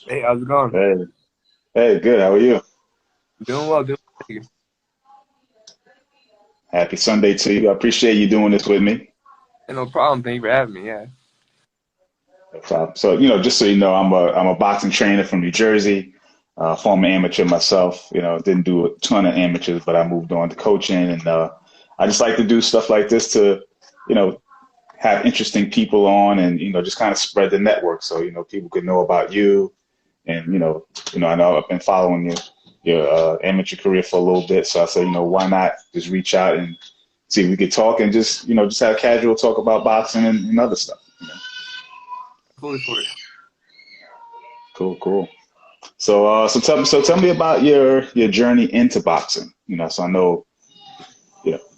Hey, how's it going? Hey, hey, good. How are you? Doing well, doing well. Thank you. Happy Sunday to you. I appreciate you doing this with me. Hey, no problem. Thank you for having me. Yeah. No problem. So, just so you know, I'm a boxing trainer from New Jersey, former amateur myself. Didn't do a ton of amateurs, but I moved on to coaching, and I just like to do stuff like this to, you know, have interesting people on, and just kind of spread the network, so people could know about you, and I know I've been following your amateur career for a little bit, so I said, why not just reach out and see if we could talk and just have casual talk about boxing and other stuff. Fully for it. Cool, cool. So tell me about your journey into boxing. So I know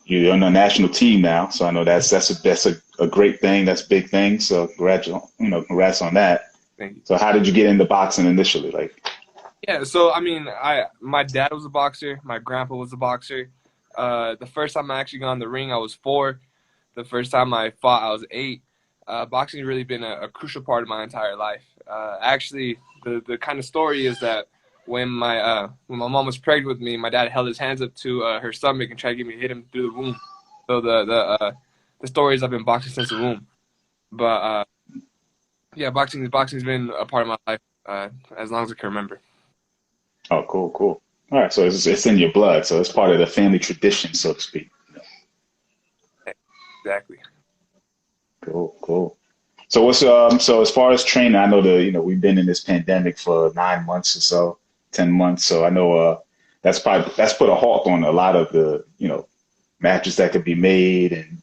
you're on the national team now, so I know that's a great thing. That's a big thing. So congrats on that. Thank you. So how did you get into boxing initially? Like, Yeah. So I mean, my dad was a boxer. My grandpa was a boxer. The first time I actually got in the ring, I was 4. The first time I fought, I was 8. Boxing has really been a crucial part of my entire life. Actually, the kind of story is that when my mom was pregnant with me, my dad held his hands up to her stomach and tried to get me to hit him through the womb. So the story is I've been boxing since the womb. But yeah, boxing's been a part of my life as long as I can remember. oh, cool, cool. All right, so it's in your blood, so it's part of the family tradition, so to speak. Exactly. Cool, cool. So as far as training, I know we've been in this pandemic for 9 months or so, 10 months. So I know that's put a halt on a lot of the matches that could be made, and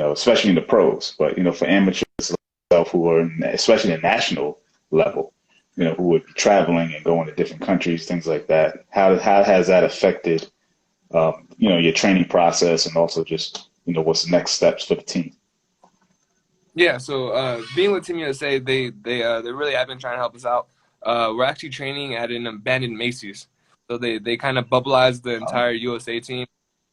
especially in the pros. But for amateurs like myself who are especially the national level, who would be traveling and going to different countries, things like that. How has that affected your training process, and also just what's the next steps for the team? Yeah, so being with Team USA, they really have been trying to help us out. We're actually training at an abandoned Macy's, so they kind of bubblized the entire USA team,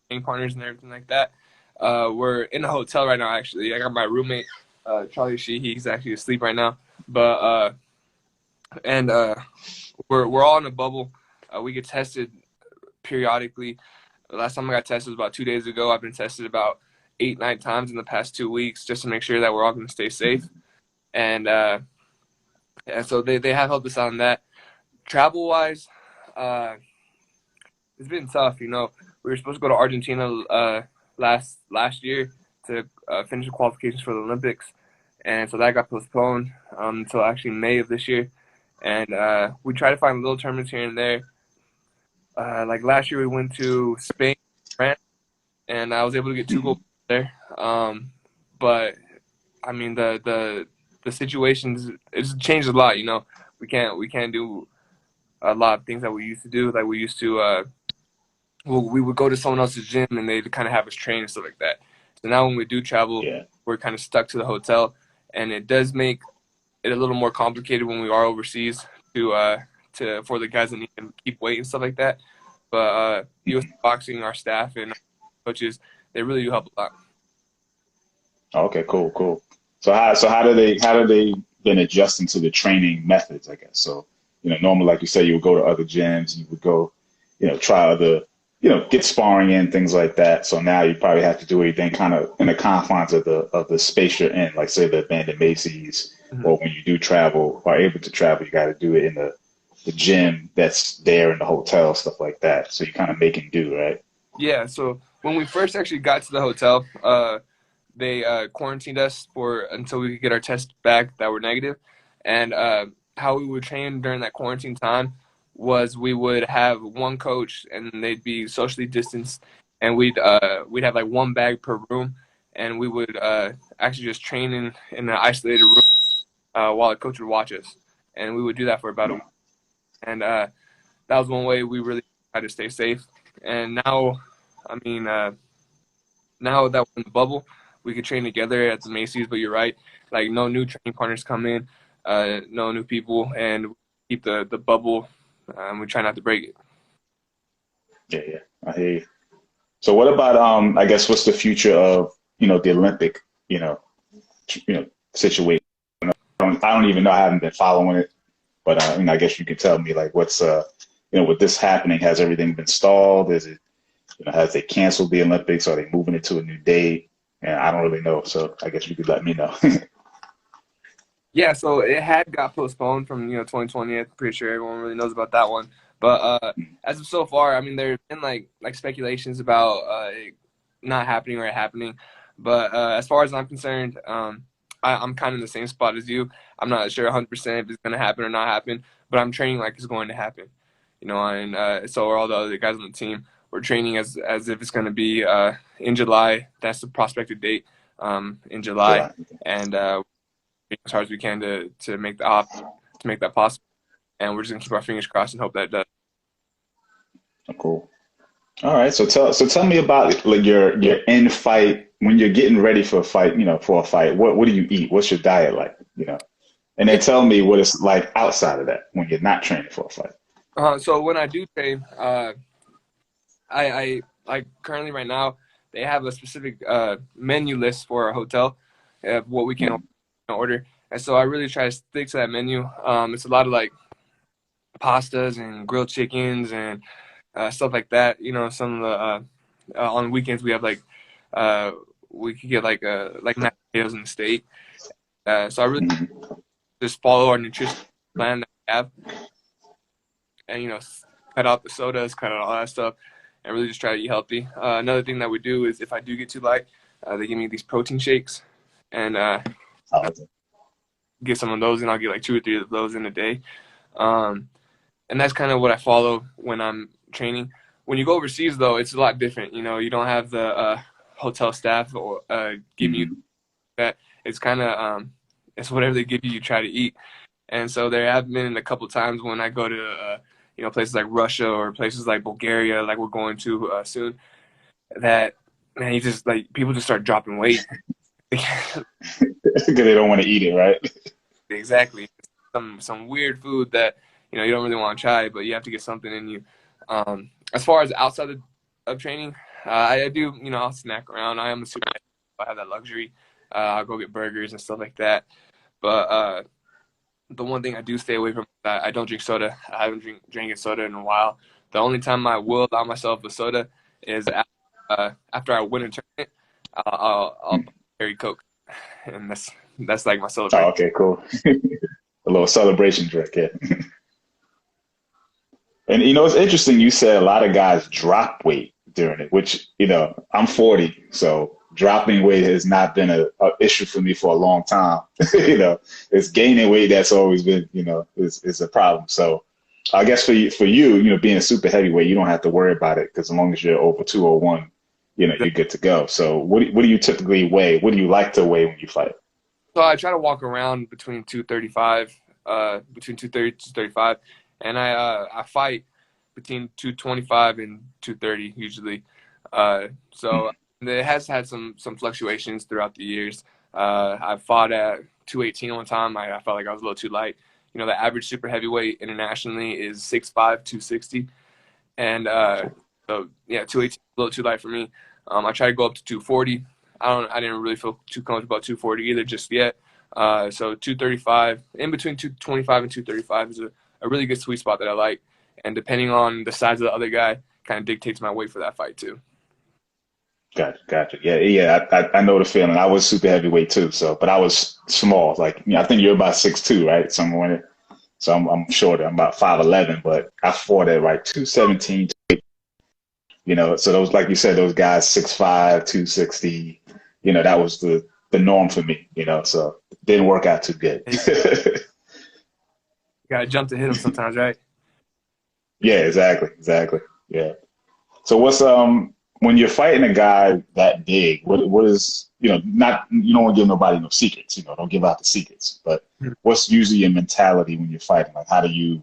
training partners and everything like that. We're in a hotel right now. Actually, I got my roommate Charlie Shee. He's actually asleep right now, but and we're all in a bubble. We get tested periodically. The last time I got tested was about 2 days ago. I've been tested about 8, 9 times in the past 2 weeks just to make sure that we're all going to stay safe. And so they have helped us out on that. Travel wise, uh, it's been tough. We were supposed to go to Argentina last year to finish the qualifications for the Olympics, and so that got postponed until actually May of this year. And we try to find little tournaments here and there. Like last year, we went to Spain, France, and I was able to get 2 gold there. But I mean the situations it's changed a lot. We can't do a lot of things that we used to do. Like we used to, well, we would go to someone else's gym and they'd kind of have us train and stuff like that. So now when we do travel, Yeah. we're kind of stuck to the hotel, and it does make it a little more complicated when we are overseas to for the guys that need to keep weight and stuff like that. But US Boxing, our staff and our coaches, they really do help a lot. Okay, cool, cool. So how do they been adjusting to the training methods, I guess? So, normally like you say, you would go to other gyms, you would go, try other, get sparring in, things like that. So now you probably have to do everything kind of in the confines of the space you're in, like say the abandoned Macy's, Mhm. or when you do travel or able to travel, you got to do it in the gym that's there in the hotel, stuff like that. So you kind of make and do, right? Yeah, so when we first actually got to the hotel, they quarantined us for until we could get our tests back that were negative. And how we would train during that quarantine time was we would have one coach, and they'd be socially distanced, and we'd have like one bag per room, and we would actually just train in an isolated room while the coach would watch us, and we would do that for about a week. And that was one way we really tried to stay safe. And now, I mean, now that we're in the bubble, we could train together at the Macy's. But you're right, like no new training partners come in, no new people, and we keep the bubble. We try not to break it. Yeah, yeah. I hear you. So what about I guess what's the future of, the Olympic, you know, situation? I don't even know. I haven't been following it. But I guess you could tell me like what's with this happening, has everything been stalled? Is it has they canceled the Olympics? Are they moving it to a new date? And I don't really know, so I guess you could let me know. Yeah, so it had got postponed from 2020. I'm pretty sure everyone really knows about that one. But as of so far, I mean, there's been like speculations about it not happening or it happening. But as far as I'm concerned, I'm kind of in the same spot as you. I'm not sure 100% if it's going to happen or not happen, but I'm training like it's going to happen. And so are all the other guys on the team. We're training as if it's going to be in July. That's the prospected date, in July, July. and as hard as we can to make that possible. And we're just gonna keep our fingers crossed and hope that it does. Oh, cool. All right. So tell me about like your in fight when you're getting ready for a fight. For a fight. What do you eat? What's your diet like? And Yeah. then tell me what it's like outside of that when you're not training for a fight. So when I do train, I like currently right now they have a specific menu list for our hotel of what we can order, and so I really try to stick to that menu. It's a lot of like pastas and grilled chickens and stuff like that. Some of the on weekends we have like uh, we could get like mashed potatoes and steak. So I really Mhm. just follow our nutrition plan that we have, and cut out the sodas, cut out all that stuff, and really just try to eat healthy. Another thing that we do is if I do get too light, they give me these protein shakes, and Oh, okay. get some of those, and I'll get like 2 or 3 of those in a day. Um, and that's kind of what I follow when I'm training. When you go overseas, though, it's a lot different. You don't have the hotel staff or give you Mhm. that. It's kind of it's whatever they give you, you try to eat. And so there have been a couple times when I go to places like Russia or places like Bulgaria, like we're going to soon, that man, you just like people just start dropping weight. Because they don't want to eat it, right? Exactly. Some weird food that you don't really want to try, but you have to get something in you. As far as outside of training, I do I'll snack around. I am a super. I have that luxury. I'll go get burgers and stuff like that. But the one thing I do stay away from is I don't drink soda. I haven't drinking soda in a while. The only time I will allow myself a soda is after I win a tournament. I'll carry Coke, and that's like my Oh, celebration. okay, cool. A little celebration drink, yeah. And it's interesting. You said a lot of guys drop weight during it, which I'm 40, so dropping weight has not been a issue for me for a long time. It's gaining weight that's always been is a problem. So I guess for you, being a super heavyweight, you don't have to worry about it because as long as you're over 201, you're good to go. So what do you typically weigh? What do you like to weigh when you fight? So I try to walk around between 235, between 230 to 235, and I fight between 225 and 230 usually. So it has had some fluctuations throughout the years. I fought at 218 one time. I felt like I was a little too light. The average super heavyweight internationally is 6'5", 260, and so yeah, 218 a little too light for me. I try to go up to 240. I didn't really feel too comfortable about 240 either just yet. So 235, in between 225 and 235 is a really good sweet spot that I like. And depending on the size of the other guy, kind of dictates my weight for that fight too. Gotcha, gotcha. Yeah, yeah. I know the feeling. I was super heavyweight too, but I was small. Like, I think you're about 6'2", right? Somewhere. So I'm shorter. I'm about 5'11", but I fought at like 217. So those, like you said, those guys 6'5", 260. That was the norm for me. So it didn't work out too good. You gotta jump to hit him sometimes, right? Yeah, exactly, exactly. Yeah. So what's when you're fighting a guy that big, what is not you don't want to give nobody no secrets, don't give out the secrets, but what's usually your mentality when you're fighting? Like how do you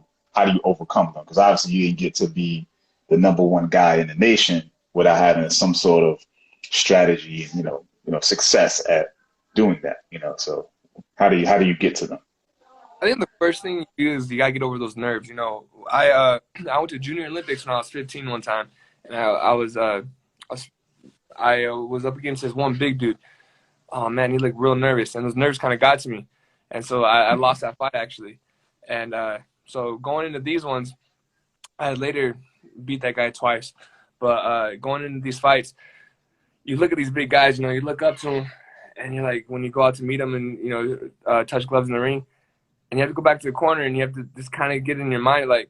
overcome them? Because obviously you didn't get to be the number one guy in the nation without having some sort of strategy and success at doing that. So how do you get to them? I think the first thing you do is you gotta get over those nerves. I I went to Junior Olympics when I was 15 one time, and I was up against this one big dude. Oh man, he looked real nervous, and those nerves kind of got to me, and so I lost that fight actually. And So going into these ones, I later beat that guy twice. But going into these fights, you look at these big guys, you look up to them, and you're like, when you go out to meet them and, touch gloves in the ring, and you have to go back to the corner and you have to just kind of get in your mind, like,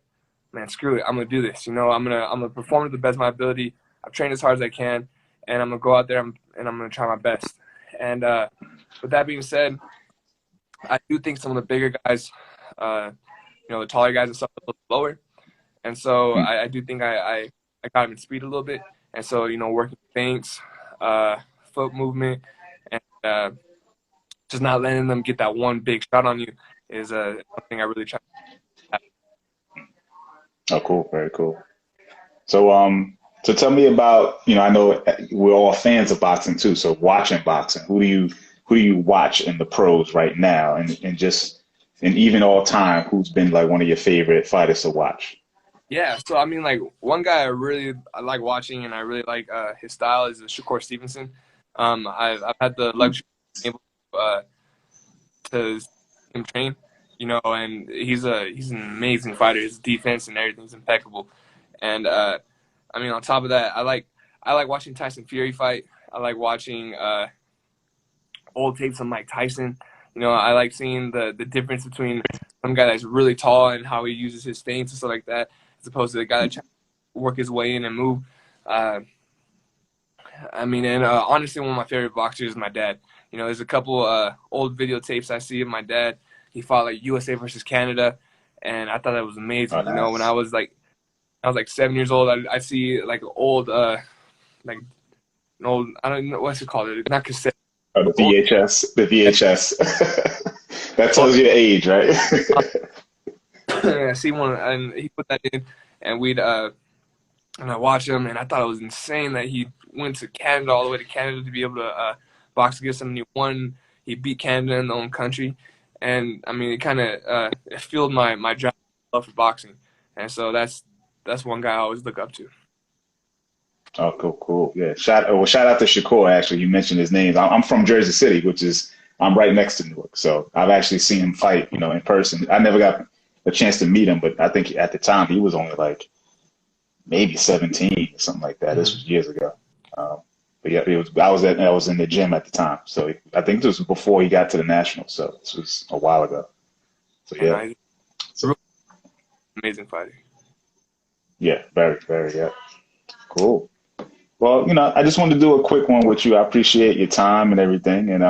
man, screw it, I'm going to do this. I'm gonna perform to the best of my ability. I've trained as hard as I can, and I'm going to go out there and I'm going to try my best. And with that being said, I do think some of the bigger guys, the taller guys and stuff, a little lower. And so I do think I got him in speed a little bit. And so, working feints, foot movement, and just not letting them get that one big shot on you is something I really try to have. Oh, cool. Very cool. So, so tell me about, I know we're all fans of boxing too. So watching boxing, who do you watch in the pros right now? And even all time, who's been like one of your favorite fighters to watch? Yeah, so I mean, like one guy I like watching and I really like his style is Shakur Stevenson. I've had the luxury of being able to see him train, and he's an amazing fighter. His defense and everything's impeccable. And I mean, on top of that, I like watching Tyson Fury fight. I like watching old tapes on Mike Tyson. I like seeing the difference between some guy that's really tall and how he uses his feints and stuff like that, as opposed to the guy that tries to work his way in and move. I mean, and honestly, one of my favorite boxers is my dad. There's a couple old videotapes I see of my dad. He fought like USA versus Canada, and I thought that was Oh, amazing. When nice. I was like 7 years old, I see like old like an old, I don't know what's it called, not cassette, Oh, the old. VHS, the VHS. That tells you the age, right? I see one, and he put that in, and and I watched him, and I thought it was insane that he went to Canada, all the way to Canada, to be able to box against him. And he won. He beat Canada in their own country, and I mean, it kind of it fueled my drive love for boxing, and so that's one guy I always look up to. Oh, cool, cool. Yeah. Shout out to Shakur. Actually, you mentioned his name. I'm from Jersey City, I'm right next to Newark. So I've actually seen him fight, in person. I never got a chance to meet him, but I think at the time he was only like maybe 17 or something like that. This Mhm. was years ago. Um, but yeah, I was in the gym at the time. So I think this was before he got to the national. So this was a while ago. So And yeah. I So real amazing fighter. yeah, very, very, yeah. Cool. Well, I just wanted to do a quick one with you. I appreciate your time and everything, and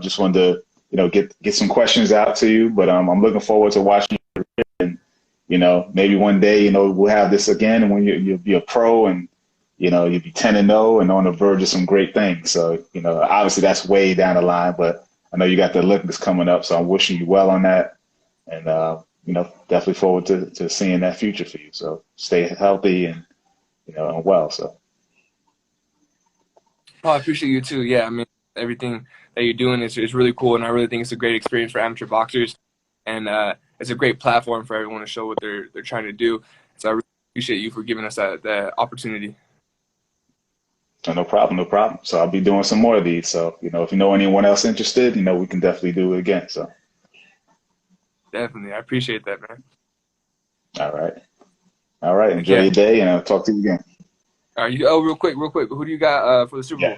just wanted to, get some questions out to you. But I'm looking forward to watching you, and maybe one day, we'll have this again, and when you'll be a pro, and you'll be 10-0 and on the verge of some great things. So, obviously that's way down the line, but I know you got the Olympics coming up, so I'm wishing you well on that, and definitely forward to seeing that future for you. So stay healthy and and well. So. Oh, I appreciate you too. Yeah, I mean, everything that you're doing is really cool, and I really think it's a great experience for amateur boxers, and it's a great platform for everyone to show what they're trying to do. So I really appreciate you for giving us that opportunity. Oh, no problem, no problem. So I'll be doing some more of these. So, if you know anyone else interested, we can definitely do it again. So, Definitely, I appreciate that, man. all right. All right. Like, Enjoy yeah. your day and I'll talk to you again. Are you? Oh, real quick. Who do you got for the Super Yeah.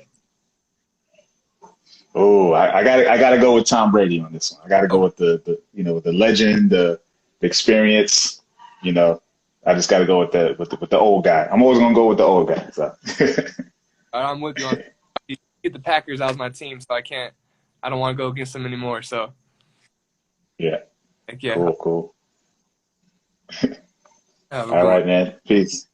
Bowl? Oh, I gotta go with Tom Brady on this one. I gotta go Okay. with the legend, the experience, you know, I just gotta go with the old guy. I'm always gonna go with the old guy. So I'm with you on. You get the Packers. That was my team, so I can't. I don't want to go against them anymore. So, yeah, like, yeah, cool, cool. have a All good one. right, man. Peace.